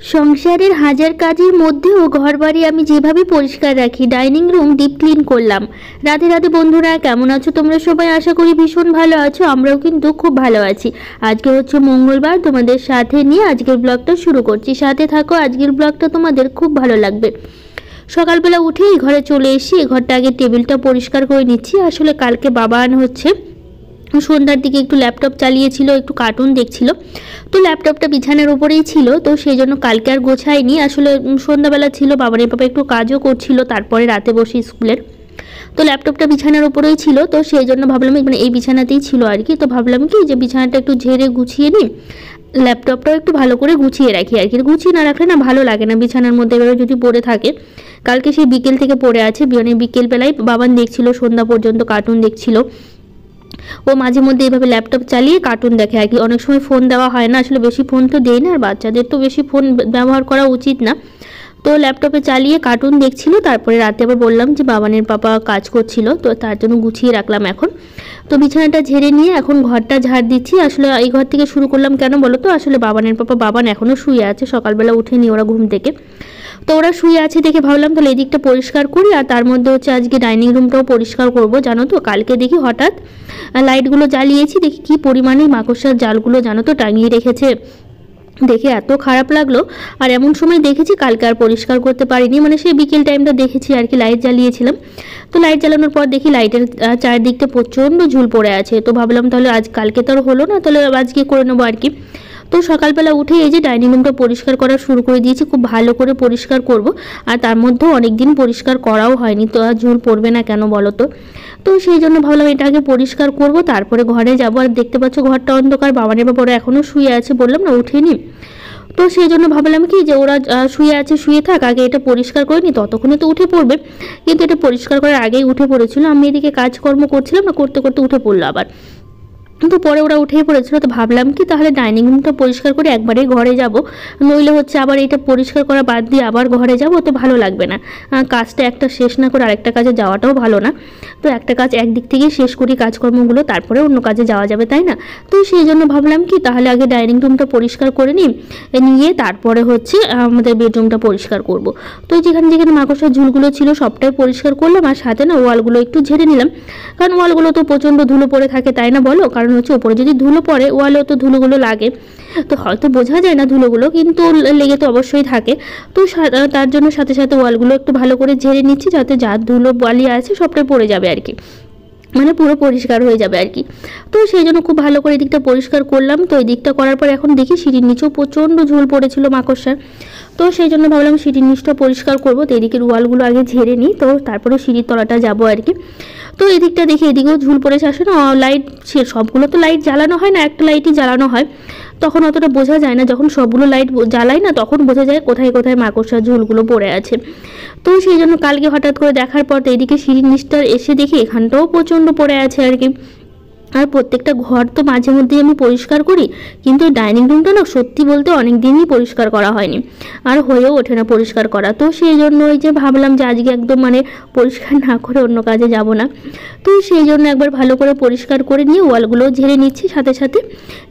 সংসারের হাজার কাজের মধ্যেও ঘরবাড়ি আমি যেভাবে পরিষ্কার রাখি, ডাইনিং রুম ডিপ ক্লিন করলাম। রাধে রাধে বন্ধুরা, কেমন আছো তোমরা সবাই? আশা করি ভীষণ ভালো আছো, আমরাও কিন্তু খুব ভালো আছি। আজকে হচ্ছে মঙ্গলবার, তোমাদের সাথে নিয়ে আজকের ব্লগটা শুরু করছি। সাথে থাকো, আজকের ব্লগটা তোমাদের খুব ভালো লাগবে। সকালবেলা উঠেই ঘরে চলে এসে ঘরটা আগে টেবিলটা পরিষ্কার করে নিচ্ছি। আসলে কালকে বাবা হচ্ছে সন্ধ্যার দিকে একটু ল্যাপটপ চালিয়েছিল, একটু কার্টুন দেখছিল, তো ল্যাপটপটা বিছানার উপরেই ছিল, তো সেই জন্য কালকে আর গোছায়নি। আসলে সন্ধ্যাবেলা ছিল, বাবার বাবা একটু কাজও করছিল, তারপরে রাতে বসে স্কুলের, তো ল্যাপটপটা বিছানার উপরেই ছিল, তো সেই জন্য ভাবলাম মানে এই বিছানাতেই ছিল আর কি। তো ভাবলাম কি যে বিছানাটা একটু ঝেড়ে গুছিয়ে নিই, ল্যাপটপটাও একটু ভালো করে গুছিয়ে রাখি আর কি। গুছিয়ে না রাখলে না ভালো লাগে না বিছানার মধ্যে এভাবে যদি পড়ে থাকে। কালকে সেই বিকেল থেকে পড়ে আছে, বিকেলবেলায় বাবান দেখছিল, সন্ধ্যা পর্যন্ত কার্টুন দেখছিল। ও মাঝে মধ্যে এইভাবে ল্যাপটপ চালিয়ে কার্টুন দেখে আর কি। অনেক সময় ফোন দেওয়া হয় না, আসলে বেশি ফোন তো দেই না, আর বাচ্চাদের তো বেশি ফোন ব্যবহার করা উচিত না। তো ল্যাপটপে চালিয়ে কার্টুন দেখছিল, তারপরে রাতে আবার বললাম যে বাবানের পাপা কাজ করছিল, তো তার জন্য গুছিয়ে রাখলাম এখন। তো বিছানাটা ঝেড়ে নিয়ে এখন ঘরটা ঝাড় দিচ্ছি। আসলে এই ঘর থেকে শুরু করলাম কেন বলো তো, আসলে বাবানের পাপা এখনও শুয়ে আছে, সকালবেলা উঠেনি ওরা ঘুম থেকে, তো ওরা শুয়ে আছে দেখে ভাবলাম তাহলে এই দিকটা পরিষ্কার করি। আর তার মধ্যে হচ্ছে আজকে ডাইনিং রুমটাও পরিষ্কার করব। জানো তো কালকে দেখি হঠাৎ লাইটগুলো জ্বালিয়েছি, দেখি কি পরিমাণে মাকড়সার জালগুলো জানো তো টাঙিয়ে রেখেছে, দেখে এত খারাপ লাগলো। আর এমন সময় দেখেছি কালকে আর পরিষ্কার করতে পারিনি, মানে সেই বিকেল টাইমটা দেখেছি আর কি, লাইট জ্বালিয়েছিলাম। তো লাইট জ্বালানোর পর দেখি লাইটের চারদিকটা প্রচণ্ড ঝুল পড়ে আছে, তো ভাবলাম তাহলে কালকে তো আর হলো না, তাহলে আজকে করে নেবো আর কি। তো সকালবেলা উঠে এই যে ডাইনিং রুমটা পরিষ্কার করা শুরু করে দিয়েছি, খুব ভালো করে পরিষ্কার করব। আর তার মধ্যেও অনেক দিন পরিষ্কার করাও হয়নি, তো আর ঝুল পড়বে না কেন বলো তো। তো সেই জন্য ভাবলাম এটা আগে পরিষ্কার করব, তারপরে ঘরে যাব। আর দেখতে পাচ্ছ ঘরটা অন্ধকার, বাবানের বাবা ওরা এখনও শুয়ে আছে, বললাম না উঠেনি। তো সেই জন্য ভাবলাম কি যে ওরা শুয়ে আছে, শুয়ে থাক, আগে এটা পরিষ্কার করে নি, ততক্ষণে তো উঠে পড়বে। কিন্তু এটা পরিষ্কার করার আগেই উঠে পড়েছিল, আমি এদিকে কাজকর্ম করছিলাম না, করতে করতে উঠে পড়লো আবার। কিন্তু পরে ওরা উঠেই পড়েছিল, তো ভাবলাম কি তাহলে ডাইনিং রুমটা পরিষ্কার করে একবারেই ঘরে যাব, নইলে হচ্ছে আবার এটা পরিষ্কার করা বাদ দিয়ে আবার ঘরে যাব, তো ভালো লাগবে না। কাজটা একটা শেষ না করে আরেকটা কাজে যাওয়াটাও ভালো না। তো একটা কাজ একদিক থেকেই শেষ করি কাজকর্মগুলো, তারপরে অন্য কাজে যাওয়া যাবে, তাই না? তো সেই জন্য ভাবলাম কি তাহলে আগে ডাইনিং রুমটা পরিষ্কার করে নিয়ে তারপরে হচ্ছে আমাদের বেডরুমটা পরিষ্কার করব। তো যেখানে যেখানে মাকড়সার ঝুলগুলো ছিল সবটাই পরিষ্কার করলাম, আর সাথে না ওয়ালগুলো একটু ঝেড়ে নিলাম, কারণ ওয়ালগুলো তো প্রচণ্ড ধুলো পড়ে থাকে, তাই না বলো? কারণ হচ্ছে ওপরে যদি ধুলো পড়ে ওয়ালেও তো ধুলোগুলো লাগে, তো হয়তো বোঝা যায় না ধুলোগুলো, কিন্তু লেগে তো অবশ্যই থাকে। তো তার জন্য সাথে সাথে ওয়ালগুলো একটু ভালো করে ঝেড়ে নিচ্ছি, যাতে যা ধুলো বালি আছে সবটাই পড়ে যাবে আর কি, মানে পুরো পরিষ্কার হয়ে যাবে আর কি। তো সেই জন্য খুব ভালো করে এদিকটা পরিষ্কার করলাম। তো এই দিকটা করার পর এখন দেখি সিঁড়ির নিচেও প্রচণ্ড ঝুল পড়েছিল মাকড়সার, তো সেই জন্য ভাবলাম সিঁড়ির নিচটা পরিষ্কার করবো। তো এদিকের ওয়ালগুলো আগে ঝেড়ে নিই, তো তারপরে সিঁড়ির তলাটা যাবো আর কি। তো এদিকটা দেখি এদিকেও ঝুল পড়েছে, আসে না লাইট, সবগুলো তো লাইট জ্বালানো হয় না, একটা লাইটই জ্বালানো হয়, তখন অতটা বোঝা যায় না। যখন সবগুলো লাইট জ্বালাই না তখন বোঝা যায় কোথায় কোথায় মাকড়সার ঝুলগুলো পড়ে আছে। তো সেই জন্য কালকে হঠাৎ করে দেখার পর তো এদিকে সিঁড়ির নিচটা এসে দেখি এখানটাও প্রচণ্ড পড়ে আছে আর কি। আর প্রত্যেকটা ঘর তো মাঝে মধ্যেই আমি পরিষ্কার করি, কিন্তু ডাইনিং রুমটা না সত্যি বলতে অনেক দিনই পরিষ্কার করা হয়নি, আর হয়েও ওঠে না পরিষ্কার করা। তো সেই জন্য ওই যে ভাবলাম যে আজকে একদম মানে পরিষ্কার না করে অন্য কাজে যাব না। তো সেই জন্য একবার ভালো করে পরিষ্কার করে নিয়ে ওয়ালগুলোও ঝেড়ে নিচ্ছি সাথে সাথে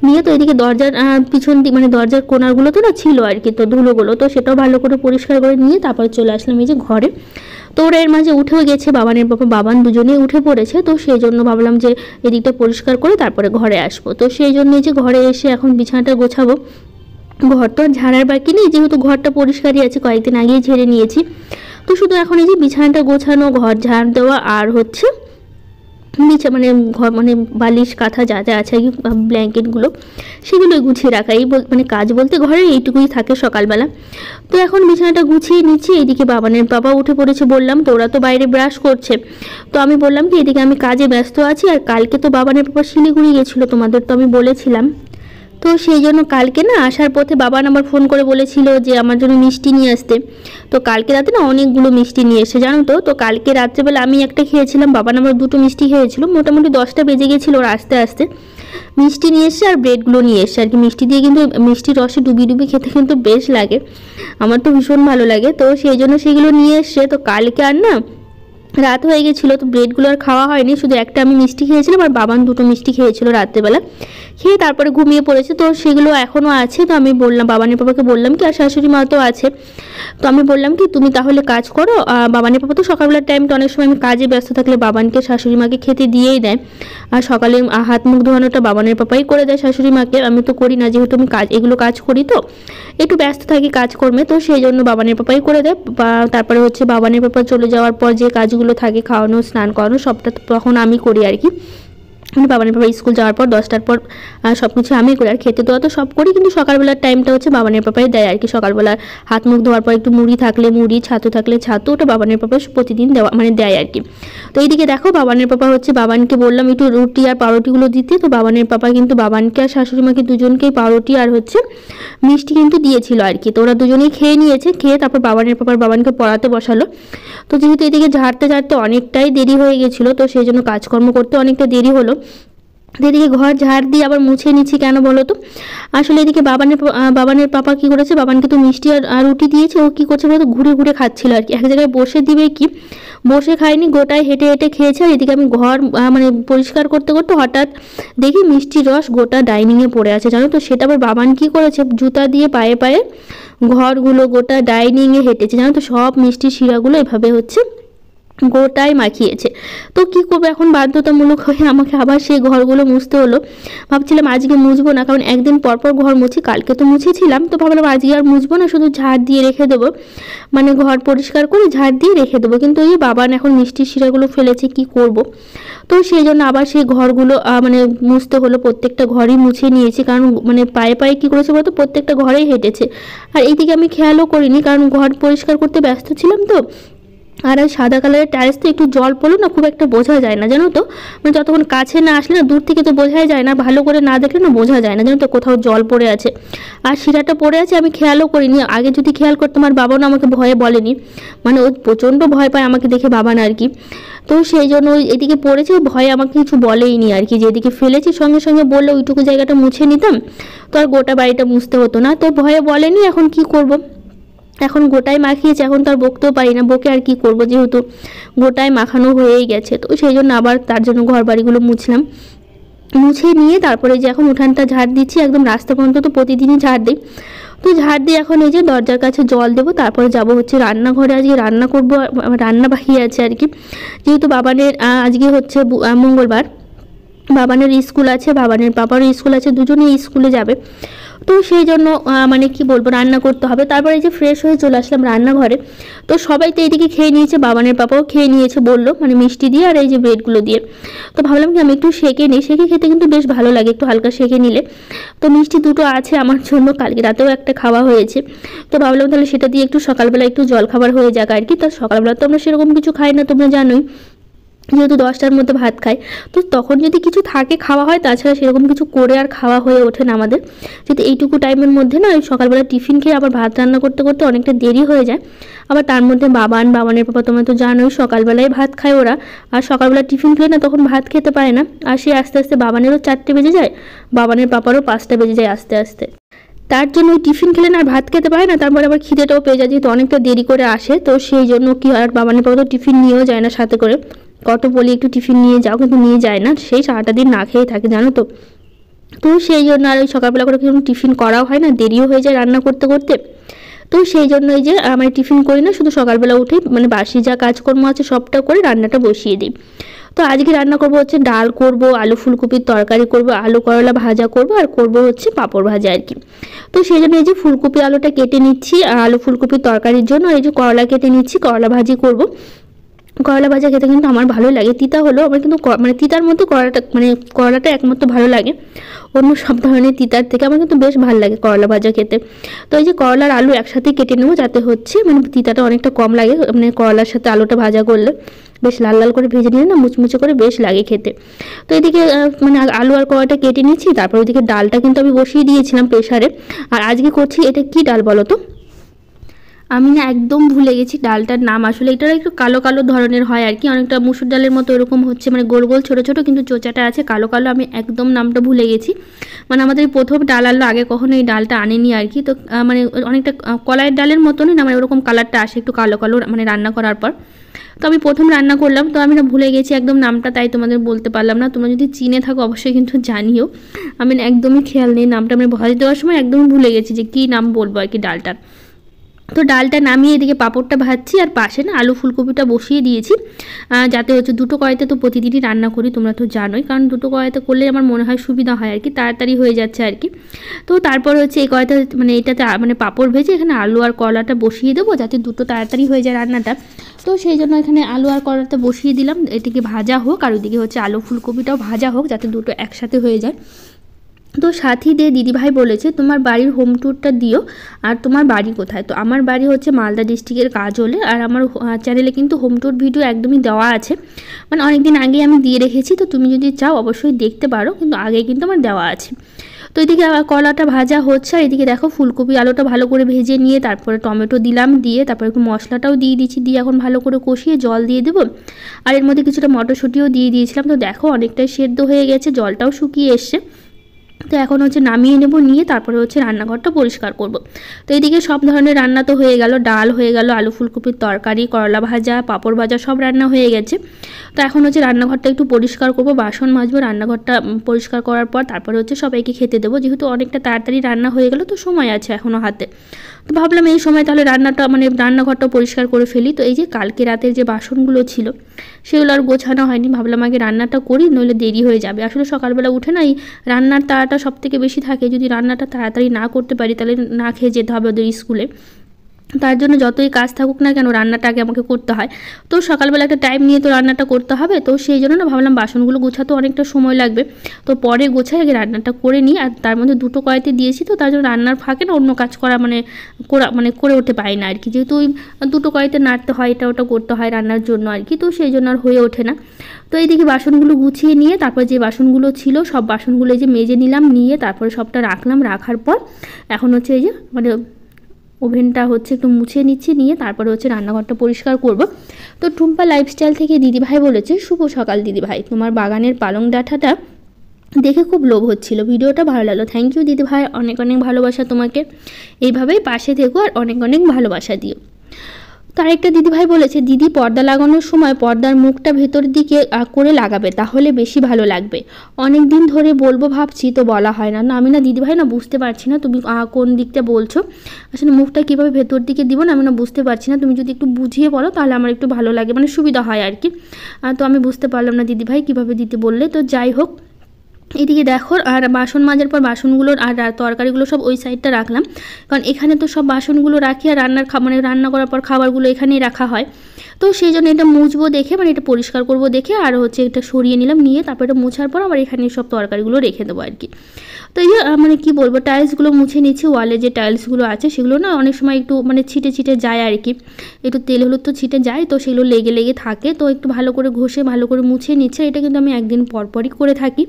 নিয়ে। তো এদিকে দরজার পিছন দিক মানে দরজার কোনারগুলো তো না ছিল আর কি, তো ধুলোগুলো তো সেটাও ভালো করে পরিষ্কার করে নিয়ে তারপর চলে আসলাম এই যে ঘরে। তো ওরা এর মাঝে উঠেও গেছে, বাবান দুজনেই উঠে পড়েছে, তো সেই জন্য ভাবলাম যে এদিকটা পরিষ্কার করে তারপরে ঘরে আসবো। তো সেই জন্য যে ঘরে এসে এখন বিছানাটা গোছাবো। ঘর তো আর ঝাড়ার বাকি নেই, যেহেতু ঘরটা পরিষ্কারই আছে, কয়েকদিন আগেই ঝেড়ে নিয়েছি। তো শুধু এখন এই যে বিছানাটা গোছানো, ঘর ঝাড় দেওয়া, আর হচ্ছে মানে ঘর মানে বালিশ কাঁথা যা যা আছে ব্ল্যাঙ্কেটগুলো সেগুলোই গুছিয়ে রাখা, এই মানে কাজ বলতে ঘরে এইটুকুই থাকে সকালবেলা। তো এখন বিছানাটা গুছিয়ে নিচ্ছি। এইদিকে বাবা উঠে পড়েছে বললাম, তো ওরা তো বাইরে ব্রাশ করছে। তো আমি বললাম কি এদিকে আমি কাজে ব্যস্ত আছি, আর কালকে তো বাবানের পাপা শিলিগুড়ি গেছিলো, তোমাদের তো আমি বলেছিলাম। তো সেই জন্য কালকে না আসার পথে বাবান আমার ফোন করে বলেছিল যে আমার জন্য মিষ্টি নিয়ে আসতে। তো কালকে রাতে না অনেকগুলো মিষ্টি নিয়ে এসে জানো তো। তো কালকে রাত্রেবেলা আমি একটা খেয়েছিলাম, বাবান আমার দুটো মিষ্টি খেয়েছিল, মোটামুটি 10টা বেজে গেছিলো ওরা আস্তে আস্তে। মিষ্টি নিয়ে এসছে আর ব্রেডগুলো নিয়ে এসছে আর কি। মিষ্টি দিয়ে কিন্তু মিষ্টির রসে ডুবি খেতে কিন্তু বেশ লাগে, আমার তো ভীষণ ভালো লাগে। তো সেই জন্য সেগুলো নিয়ে এসছে। তো কালকে আর না রাত হয়ে গেছিলো, তো ব্রেডগুলো আর খাওয়া হয়নি, শুধু একটা আমি মিষ্টি খেয়েছিলাম আর বাবান দুটো মিষ্টি খেয়েছিল রাত্রেবেলা, খেয়ে তারপরে ঘুমিয়ে পড়েছে। তো সেগুলো এখনও আছে। তো আমি বললাম বাবানের পাপাকে বললাম কি, আর শাশুড়ি মা তো আছে, তো আমি বললাম কি তুমি তাহলে কাজ করো। বাবানের পাপা তো সকালবেলার টাইমটা অনেক সময় আমি কাজে ব্যস্ত থাকলে বাবানকে শাশুড়ি মাকে খেতে দিয়েই দেয়, আর সকালে হাত মুখ ধোয়ানোটা বাবানের পাপাই করে দেয় শাশুড়ি মাকে, আমি তো করি না, যেহেতু আমি এগুলো কাজ করি তো একটু ব্যস্ত থাকি কাজকর্মে, তো সেই জন্য বাবানের পাপাই করে দেয়। তারপরে হচ্ছে বাবানের পাপা চলে যাওয়ার পর যে কাজগুলো থাকে খাওয়ানো স্নান করানো সবটা তখন আমি করি আর কি। বাবানের পাপা স্কুল যাওয়ার পর 10টার পর সব কিছু আমি করি, আর খেতে দেওয়া তো সব করি, কিন্তু সকালবেলার টাইমটা হচ্ছে বাবানের পাপাই দেয় আর কি। সকালবেলা হাত মুখ ধোয়ার পর একটু মুড়ি থাকলে মুড়ি, ছাতু থাকলে ছাতু, ওটা বাবানের পাপা প্রতিদিন দেওয়া মানে দেয় আর কি। তো এইদিকে দেখো বাবানের পাপা হচ্ছে, বাবানকে বললাম একটু রুটি আর পাউরুটিগুলো দিতে, তো বাবানের পাপা কিন্তু বাবানকে আর শাশুড়ি মাকে দুজনকেই পাউরুটি আর হচ্ছে মিষ্টি কিন্তু দিয়েছিল আর কি। তো ওরা দুজনেই খেয়ে নিয়েছে, খেয়ে তারপর বাবানের পাপার বাবানকে পড়াতে বসালো। তো যেহেতু এদিকে ঝাড়তে ঝাড়তে অনেকটাই দেরি হয়ে গেছিলো, তো সেই জন্য কাজকর্ম করতে অনেকটা দেরি হলো। এদিকে ঘর ঝাড় দিয়ে আবার মুছে নিচ্ছি, কেন বলো তো, আসলে এদিকে বাবানের পাপা কি করেছে, বাবানকে তো মিষ্টি আর রুটি দিয়েছে, ও কি করছে বলতো ঘুরে ঘুরে খাচ্ছিল আর কি, এক জায়গায় বসে দিবে কি, বসে খায়নি, গোটায় হেঁটে হেঁটে খেয়েছে। আর এদিকে আমি ঘর মানে পরিষ্কার করতে করতে হঠাৎ দেখি মিষ্টির রস গোটা ডাইনিংয়ে পড়ে আছে, জানো তো। সেটা আবার বাবান কি করেছে, জুতা দিয়ে পায়ে পায়ে ঘরগুলো গোটা ডাইনিংয়ে হেঁটেছে, জানো তো, সব মিষ্টির শিরাগুলো এভাবে হচ্ছে গোটাই মাখিয়েছে। তো কি করবো এখন, বাধ্যতামূলক হয়ে আমাকে আবার সেই ঘরগুলো মুছতে হলো। ভাবছিলাম আজকে মুছবো না, কারণ একদিন পরপর ঘর মুছি, কালকে তো মুছেছিলাম, তো ভাবলাম আজকে আর মুছবো না, শুধু ঝাড় দিয়ে রেখে দেবো, মানে ঘর পরিষ্কার করে ঝাড় দিয়ে রেখে দেবো। কিন্তু এই বাবান এখন মিষ্টির শিরাগুলো ফেলেছে, কি করব। তো সেই জন্য আবার সেই ঘরগুলো মানে মুছতে হলো, প্রত্যেকটা ঘরই মুছে নিয়েছি, কারণ মানে পায়ে পায়ে কী করেছে বলতো প্রত্যেকটা ঘরেই হেঁটেছে। আর এইদিকে আমি খেয়ালও করিনি, কারণ ঘর পরিষ্কার করতে ব্যস্ত ছিলাম তো। আর ওই সাদা কালারের টাইলস তো একটু জল পড়লো না খুব একটা বোঝা যায় না, জানো তো, মানে যতক্ষণ কাছে না আসলে না, দূর থেকে তো বোঝাই যায় না, ভালো করে না দেখলে না বোঝা যায় না, জানো তো, কোথাও জল পড়ে আছে আর শিরাটা পড়ে আছে। আমি খেয়ালও করিনি, আগে যদি খেয়াল করতাম, আর বাবা না আমাকে ভয়ে বলেনি, মানে ও প্রচণ্ড ভয় পায় আমাকে দেখে বাবা না আর কি। তো সেই জন্য ওই এদিকে পড়েছে, ভয়ে আমাকে কিছু বলেইনি আর কি, যেদিকে ফেলেছি সঙ্গে সঙ্গে বললে ওইটুকু জায়গাটা মুছে নিতাম, তো আর গোটা বাড়িটা মুছতে হতো না, তো ভয়ে বলেনি। এখন কি করব, এখন গোটায় মাখিয়েছে, এখন তো আর বকতেও পারি না, বকে আর কি করব, যেহেতু গোটায় মাখানো হয়েই গেছে। তো সেই জন্য আবার তার জন্য ঘর বাড়িগুলো মুছলাম, মুছে নিয়ে তারপরে যে এখন উঠানটা ঝাড় দিচ্ছি, একদম রাস্তা পর্যন্ত তো প্রতিদিনই ঝাড় দিই। তো ঝাড় দিয়ে এখন এই যে দরজার কাছে জল দেবো, তারপরে যাব হচ্ছে রান্নাঘরে, আজকে রান্না করব, রান্না বাকি আছে আর কি, যেহেতু বাবানের আজকে হচ্ছে মঙ্গলবার, বাবানের স্কুল আছে, বাবানের পাপারও স্কুল আছে, দুজনেই স্কুলে যাবে। তো সেই জন্য মানে কি বলবো, রান্না করতে হবে। তারপরে এই যে ফ্রেশ হয়ে চলে আসলাম রান্নাঘরে, তো সবাই তো এইদিকে খেয়ে নিয়েছে, বাবানের পাপাও খেয়ে নিয়েছে বললো, মানে মিষ্টি দিয়ে আর এই যে ব্রেডগুলো দিয়ে। তো ভাবলাম কি আমি একটু সেঁকে নিই, সেঁকে খেতে কিন্তু বেশ ভালো লাগে একটু হালকা সেঁকে নিলে। তো মিষ্টি দুটো আছে আমার জন্য, কালকে রাতেও একটা খাওয়া হয়েছে, তো ভাবলাম তাহলে সেটা দিয়ে একটু সকালবেলা একটু জলখাবার হয়ে যাক আর কি। তো সকালবেলা তো আমরা সেরকম কিছু খাই না, তোমরা জানোই, যেহেতু 10টার মধ্যে ভাত খাই, তো তখন যদি কিছু থাকে খাওয়া হয়, তাছাড়া সেরকম কিছু করে আর খাওয়া হয়ে ওঠে না আমাদের, যেহেতু এইটুকু টাইমের মধ্যে না ওই সকালবেলা টিফিন খেয়ে আবার ভাত রান্না করতে করতে অনেকটা দেরি হয়ে যায়। আবার তার মধ্যে বাবানের পাপা তোমরা তো জানোই সকালবেলায় ভাত খায় ওরা, আর সকালবেলা টিফিন খেলে না তখন ভাত খেতে পারে না, আর সে আস্তে আস্তে বাবানেরও 4টে বেজে যায়, বাবানের পাপারও 5টা বেজে যায় আস্তে আস্তে, তার জন্য ওই টিফিন খেলে না আর ভাত খেতে পারে না, তারপরে আবার খিদেটাও পেয়ে যায়, যেহেতু অনেকটা দেরি করে আসে। তো সেই জন্য কি হয়, আর বাবানের পাপা তো টিফিন নিয়েও যায় না সাথে করে, কত বলি একটু টিফিন নিয়ে যাও, কিন্তু নিয়ে যায় না, সেই সারাটা দিন না খেয়ে থাকে, জানো তো। তো সেই জন্য আর ওই সকালবেলা করে কিন্তু টিফিন করাও হয় না, দেরিও হয়ে যায় রান্না করতে করতে। তো সেই জন্য এই যে আমি টিফিন করি না, শুধু সকালবেলা উঠে মানে বাসি যা কাজকর্ম আছে সবটা করে রান্নাটা বসিয়ে দিই। তো আজকে রান্না করব হচ্ছে ডাল করব, আলু ফুলকপির তরকারি করব, আলু করলা ভাজা করব, আর করব হচ্ছে পাঁপড় ভাজা আর কি। তো সেই জন্য এই যে ফুলকপি আলুটা কেটে নিচ্ছি আলু ফুলকপির তরকারির জন্য, আর এই যে করলা কেটে নিচ্ছি, করলা ভাজি করব। করলা ভাজা খেতে কিন্তু আমার ভালো লাগে, তিতা হলেও আমার কিন্তু মানে তিতার মধ্যে করলাটা একমাত্র ভালো লাগে, অন্য সব ধরনের তিতার থেকে আমার কিন্তু বেশ ভালো লাগে করলা ভাজা খেতে। তো এই যে করলার আলু একসাথে কেটে নেবো, যাতে হচ্ছে মানে তিতাটা অনেকটা কম লাগে, মানে করলার সাথে আলুটা ভাজা করলে বেশ লাল লাল করে ভেজে নিলে না মুচমুচে করে বেশ লাগে খেতে। তো এদিকে মানে আলু আর করলাটা কেটে নিচ্ছি, তারপর ওইদিকে ডালটা কিন্তু আমি বসিয়ে দিয়েছিলাম প্রেসারে। আর আজকে করছি, এটা কি ডাল বলো তো, আমি না একদম ভুলে গেছি ডালটার নাম, আসলে এটা একটু কালো কালো ধরনের হয় আর কি, অনেকটা মুসুর ডালের মতো এরকম হচ্ছে, মানে গোল গোল ছোটো ছোটো, কিন্তু চোচাটা আছে কালো কালো, আমি একদম নামটা ভুলে গেছি। মানে আমাদের প্রথম ডাল আনলো, আগে কখনো এই ডালটা আনেনি আর কি। তো মানে অনেকটা কলাইয়ের ডালের মতনই না, মানে ওরকম কালারটা আসে একটু কালো কালো মানে রান্না করার পর। তো আমি প্রথম রান্না করলাম, তো আমি না ভুলে গেছি একদম নামটা, তাই তোমাদের বলতে পারলাম না। তোমরা যদি চিনে থাকো অবশ্যই কিন্তু জানিও, আমি না একদমই খেয়াল নেই নামটা, আমি ভাজি দেওয়ার সময় একদমই ভুলে গেছি যে কী নাম বলবো আর কি ডালটার। তো ডালটা নামিয়ে এদিকে পাঁপড়টা ভাজছি, আর পাশে না আলু ফুলকপিটা বসিয়ে দিয়েছি, যাতে হচ্ছে দুটো কড়াইতে তো প্রতিদিনই রান্না করি, তোমরা তো জানোই, কারণ দুটো কড়াইতে করলে আমার মনে হয় সুবিধা হয় আর কি, তাড়াতাড়ি হয়ে যাচ্ছে আর কি। তো তারপর হচ্ছে এই কড়াইতে মানে এটাতে মানে পাঁপড় ভেজে এখানে আলু আর কলাটা বসিয়ে দেবো, যাতে দুটো তাড়াতাড়ি হয়ে যায় রান্নাটা। তো সেই জন্য এখানে আলু আর কলাটা বসিয়ে দিলাম, এদিকে ভাজা হোক আর ওইদিকে হচ্ছে আলু ফুলকপিটাও ভাজা হোক, যাতে দুটো একসাথে হয়ে যায়। তো সাথীদের দিদিভাই বলেছে তোমার বাড়ির হোম ট্যুরটা দিও, আর তোমার বাড়ি কোথায়। তো আমার বাড়ি হচ্ছে মালদা ডিস্ট্রিক্টের কাজলে, আর আমার চ্যানেলে কিন্তু হোম ট্যুর ভিডিও একদমই দেওয়া আছে, মানে অনেকদিন আগে আমি দিয়ে রেখেছি, তো তুমি যদি চাও অবশ্যই দেখতে পারো, কিন্তু আগে কিন্তু আমার দেওয়া আছে। তো এদিকে কলাটা ভাজা হচ্ছে, আর এদিকে দেখো ফুলকপি আলুটা ভালো করে ভেজে নিয়ে তারপরে টমেটো দিলাম, দিয়ে তারপরে একটু মশলাটাও দিয়ে দিচ্ছি, দিয়ে এখন ভালো করে কষিয়ে জল দিয়ে দেবো, আর এর মধ্যে কিছুটা মটরশুঁটিও দিয়ে দিয়েছিলাম। তো দেখো অনেকটাই সেদ্ধ হয়ে গেছে, জলটাও শুকিয়ে এসছে। তো এখন হচ্ছে নামিয়ে নেব, নিয়ে তারপরে হচ্ছে রান্নাঘরটা পরিষ্কার করব। তো এইদিকে সব ধরনের রান্না তো হয়ে গেল, ডাল হয়ে গেল, আলু ফুলকপির তরকারি, করলা ভাজা, পাঁপড় ভাজা সব রান্না হয়ে গেছে। তো এখন হচ্ছে রান্নাঘরটা একটু পরিষ্কার করব, বাসন মাজবো, রান্নাঘরটা পরিষ্কার করার পর তারপরে হচ্ছে সবাইকে খেতে দেবো, যেহেতু অনেকটা তাড়াতাড়ি রান্না হয়ে গেল, তো সময় আছে এখনও হাতে। তো ভাবলাম এই সময় তাহলে রান্নাটা মানে রান্নাঘরটা পরিষ্কার করে ফেলি। তো এই যে কালকে রাতের যে বাসনগুলো ছিল সেগুলো আর গোছানো হয়নি, ভাবলাম আগে রান্নাটা করি, নইলে দেরি হয়ে যাবে। আসলে সকালবেলা উঠে না এই রান্নার তাড়াটা সব থেকে বেশি থাকে, যদি রান্নাটা তাড়াতাড়ি না করতে পারি তাহলে না খেয়ে যেতে হবে ওদের স্কুলে, তার জন্য যতই কাজ থাকুক না কেন রান্নাটা আগে আমাকে করতে হয়। তো সকালবেলা একটা টাইম নিয়ে তো রান্নাটা করতে হবে, তো সেই জন্য না ভাবলাম বাসনগুলো গোছাতে অনেকটা সময় লাগবে, তো পরে গোছাই আগে রান্নাটা করে নিই। আর তার মধ্যে দুটো কড়াইতে দিয়েছি, তো তার জন্য রান্নার ফাঁকে না অন্য কাজ করা করে উঠতে পারি না আর কি, যেহেতু ওই দুটো কড়াইতে নাড়তে হয়, এটা ওটা করতে হয় রান্নার জন্য আর কি, তো সেই জন্য আর হয়ে ওঠে না। তো এইদিকে বাসনগুলো গুছিয়ে নিয়ে তারপর যে বাসনগুলো ছিল সব বাসনগুলো এই যে মেজে নিলাম, নিয়ে তারপরে সবটা রাখলাম, রাখার পর এখন হচ্ছে এই যে মানে ওভেনটা হচ্ছে একটু মুছে নিচ্ছি, নিয়ে তারপরে হচ্ছে রান্নাঘরটা পরিষ্কার করব। তো টুম্পা লাইফস্টাইল থেকে দিদিভাই বলেছে শুভ সকাল দিদিভাই, তোমার বাগানের পালং ডাঁটাটা দেখে খুব লোভ হচ্ছিল, ভিডিওটা ভালো লাগলো। থ্যাংক ইউ দিদিভাই, অনেক অনেক ভালোবাসা তোমাকে, এইভাবেই পাশে থেকো আর অনেক অনেক ভালোবাসা দিও। তো আরেকটা দিদিভাই বলেছে দিদি পর্দা লাগানোর সময় পর্দার মুখটা ভেতর দিকে করে লাগাবে, তাহলে বেশি ভালো লাগবে। অনেক দিন ধরে বলবো ভাবছি, তো বলা হয় না। না আমি না দিদিভাই না বুঝতে পারছি না তুমি কোন দিকটা বলছো, আসলে মুখটা কীভাবে ভেতর দিকে দিব না আমি না বুঝতে পারছি না, তুমি যদি একটু বুঝিয়ে বলো তাহলে আমার একটু ভালো লাগে, মানে সুবিধা হয় আর কি। তো আমি বুঝতে পারলাম না দিদিভাই কীভাবে দিতে বললে, তো যাই হোক। এদিকে দেখো আর বাসন মাজার পর বাসনগুলোর আর তরকারিগুলো সব ওই সাইডটা রাখলাম, কারণ এখানে তো সব বাসনগুলো রাখি আর মানে রান্না করার পর খাবারগুলো এখানেই রাখা হয়, তো সেই জন্য এটা মুছবো দেখে মানে এটা পরিষ্কার করব দেখে আর হচ্ছে এটা সরিয়ে নিলাম, নিয়ে তারপর এটা মোছার পর আবার এখানে সব তরকারিগুলো রেখে দেবো আর কি। তো এই যে মানে কী বলবো টাইলসগুলো মুছে নিচ্ছি, ওয়ালে যে টাইলসগুলো আছে সেগুলো না অনেক সময় একটু মানে ছিটে ছিটে যায় আর কি, একটু তেল হলুদ তো ছিটে যায়, তো সেগুলো লেগে লেগে থাকে, তো একটু ভালো করে ঘষে ভালো করে মুছে নিচ্ছে। এটা কিন্তু আমি একদিন পরপরই করে থাকি,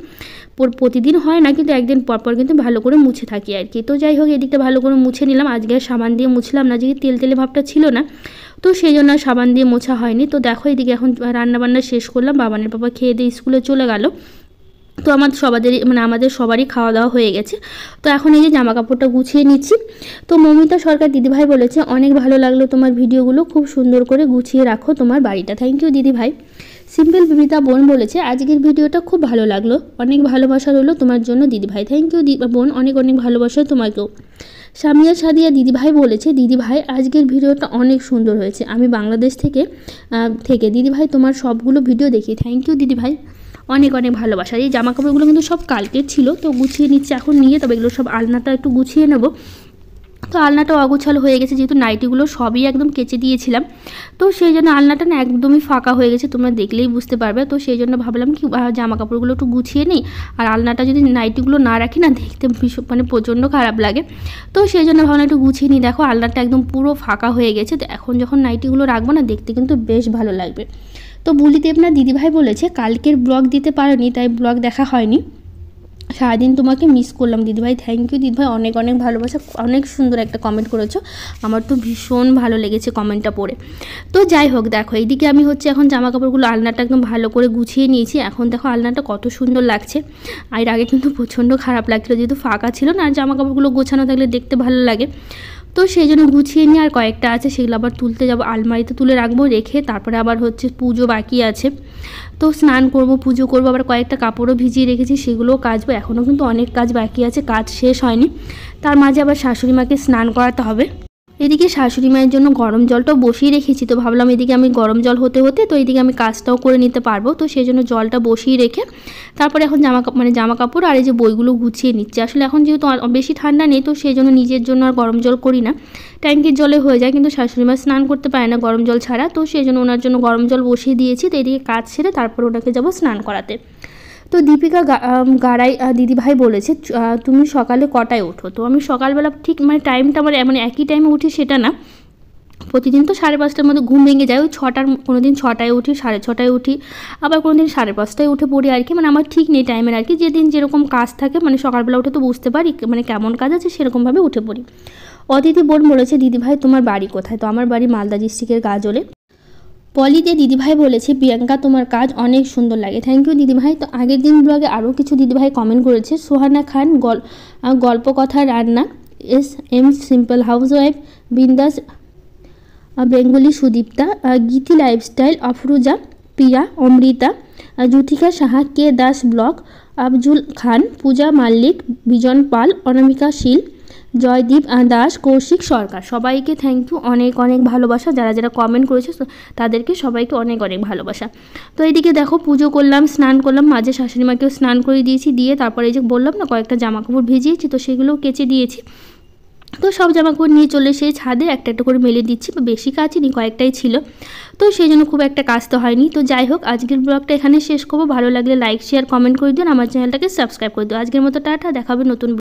প্রতিদিন হয় না, কিন্তু একদিন পরপর কিন্তু ভালো করে মুছে থাকি আর কি। তো যাই হোক এদিকটা ভালো করে মুছে নিলাম, আজকে সাবান দিয়ে মুছলাম না, যেহেতু তেল তেলে ভাবটা ছিল না, তো সেই জন্য সাবান দিয়ে মোছা হয়নি। তো দেখো এদিকে এখন রান্নাবান্না শেষ করলাম, বাবানের বাবা খেয়ে দিয়ে স্কুলে চলে গেল, তো আমাদের সবারই খাওয়া দাওয়া হয়ে গেছে। তো এখন এই যে জামা কাপড়টা গুছিয়ে নিচ্ছি। তো মমিতা সরকার দিদিভাই বলেছে অনেক ভালো লাগলো তোমার ভিডিওগুলো, খুব সুন্দর করে গুছিয়ে রাখো তোমার বাড়িটা। থ্যাংক ইউ দিদিভাই। সিম্পল বিবিতা বোন বলেছে আজকের ভিডিওটা খুব ভালো লাগলো, অনেক ভালোবাসা রইলো তোমার জন্য দিদিভাই। থ্যাংক ইউ বোন, অনেক অনেক ভালোবাসা তোমাকেও। সামিয়া সাদিয়া দিদিভাই বলেছে দিদিভাই আজকের ভিডিওটা অনেক সুন্দর হয়েছে, আমি বাংলাদেশ থেকে দিদিভাই তোমার সবগুলো ভিডিও দেখি। থ্যাংক ইউ দিদিভাই, অনেক অনেক ভালোবাসা। এই জামা কাপড়গুলো কিন্তু সব কালকের ছিল, তো গুছিয়ে নিচ্ছে এখন, নিয়ে তবে এগুলো সব আলনাটা একটু গুছিয়ে নেব। তো আলনাটা অগোছালো হয়ে গেছে, যেহেতু নাইটিগুলো সবই একদম কেচে দিয়েছিলাম, তো সেই জন্য আলনাটা না একদমই ফাঁকা হয়ে গেছে, তোমরা দেখলেই বুঝতে পারবে। তো সেই জন্য ভাবলাম কি জামা কাপড়গুলো একটু গুছিয়ে নিই, আর আলনাটা যদি নাইটিগুলো না রাখি না দেখতে ভীষণ মানে প্রচণ্ড খারাপ লাগে, তো সেই জন্য ভাবলাম একটু গুছিয়ে নিই। দেখো আলনাটা একদম পুরো ফাঁকা হয়ে গেছে, তো এখন যখন নাইটিগুলো রাখবো না দেখতে কিন্তু বেশ ভালো লাগবে। তো বুলিদেব না দিদিভাই বলেছে কালকের ব্লগ দিতে পারোনি, তাই ব্লগ দেখা হয়নি, সারাদিন তোমাকে মিস করলাম দিদিভাই। থ্যাংক ইউ দিদিভাই, অনেক অনেক ভালোবাসা, অনেক সুন্দর একটা কমেন্ট করেছো, আমার তো ভীষণ ভালো লেগেছে কমেন্টটা পড়ে। তো যাই হোক দেখো এইদিকে আমি হচ্ছে এখন জামা কাপড়গুলো আলনাটা একদম ভালো করে গুছিয়ে নিয়েছি, এখন দেখো আলনাটা কত সুন্দর লাগছে, আর আগে কিন্তু প্রচণ্ড খারাপ লাগছিলো যেহেতু ফাঁকা ছিল না, আর জামা কাপড়গুলো গোছানো থাকলে দেখতে ভালো লাগে। তো সেই জন্য গুছিয়ে নিয়ে আর কয়েকটা আছে সেগুলো আবার তুলতে যাব, আলমারিতে তুলে রাখবো, রেখে তারপরে আবার হচ্ছে পুজো বাকি আছে, তো স্নান করব, পুজো করব, আবার কয়েকটা কাপড়ও ভিজিয়ে রেখেছি সেগুলোও কাচবো। এখনও কিন্তু অনেক কাজ বাকি আছে, কাজ শেষ হয়নি। তার মাঝে আবার শাশুড়ি মাকে স্নান করাতে হবে। এদিকে শাশুড়ি মায়ের জন্য গরম জলটাও বসিয়ে রেখেছি, তো ভাবলাম এদিকে আমি গরম জল হতে হতে তো এদিকে আমি কাজটাও করে নিতে পারবো, তো সেই জন্য জলটা বসিয়ে রেখে তারপরে এখন জামা কাপড় আর এই যে বইগুলো গুছিয়ে নিচ্ছে। আসলে এখন যেহেতু বেশি ঠান্ডা নেই, তো সেই জন্য নিজের জন্য আর গরম জল করি না, ট্যাঙ্কির জলে হয়ে যায়, কিন্তু শাশুড়ি মা স্নান করতে পারে না গরম জল ছাড়া, তো সেই জন্য ওনার জন্য গরম জল বসিয়ে দিয়েছি। তো এদিকে কাজ সেরে তারপর ওনাকে যাব স্নান করাতে। তো দীপিকা গাড়াই দিদিভাই বলেছে তুমি সকালে কটায় ওঠো? তো আমি সকালবেলা ঠিক টাইমটা আমার একই টাইমে উঠি সেটা না, প্রতিদিন তো 5:30টার মধ্যে ঘুম ভেঙে যায়, ওই 6টার, কোনো দিন 6টায় উঠি, 6:30টায় উঠি, আবার কোনো দিন 5:30টায় উঠে পড়ি আর কি, আমার ঠিক নেই টাইমের আর কি, যেদিন যেরকম কাজ থাকে সকালবেলা উঠে তো বুঝতে পারি কেমন কাজ আছে সেরকমভাবে উঠে পড়ি। অদিতি বোন বলেছে দিদিভাই তোমার বাড়ি কোথায়? তো আমার বাড়ি মালদা ডিস্ট্রিক্টের গাজলে। পলিতে দিদিভাই বলেছে প্রিয়াঙ্কা তোমার কাজ অনেক সুন্দর লাগে। থ্যাংক ইউ দিদিভাই। তো আগের দিন ব্লগে আরও কিছু দিদিভাই কমেন্ট করেছে। সোহানা খান গল্প কথা রান্না, SM সিম্পল হাউসওয়াইফ, বিন্দাস বেঙ্গলি সুদীপ্তা, গীতি লাইফস্টাইল, আফরুজা, প্রিয়া, অমৃতা, জ্যোতিকা সাহা, কে দাস ব্লগ, আফজুল খান, পূজা মাল্লিক, বিজন পাল, অনামিকা শীল, জয়দীপ দাস, কৌশিক সরকার, সবাইকে থ্যাংক ইউ, অনেক অনেক ভালোবাসা। যারা যারা কমেন্ট করেছে তাদেরকে সবাইকে অনেক অনেক ভালোবাসা। তো এইদিকে দেখো পুজো করলাম, স্নান করলাম, মাঝে শাশুড়ি মাকেও স্নান করে দিয়েছি, দিয়ে তারপরে এই যে বললাম না কয়েকটা জামা কাপড় ভিজিয়েছি, তো সেগুলোও কেচে দিয়েছি। তো সব জামাকাপড় নিয়ে চলে সেই ছাদে একটা একটা করে মেলে দিচ্ছি, বেশি কাচিনি, কয়েকটাই ছিল, তো সেই জন্য খুব একটা কাজ তো হয়নি। তো যাই হোক আজকের ব্লগটা এখানে শেষ করবো। ভালো লাগলে লাইক শেয়ার কমেন্ট করে দিন, আমার চ্যানেলটাকে সাবস্ক্রাইব করে দিও। আজকের মতো টাটা, দেখাবে নতুন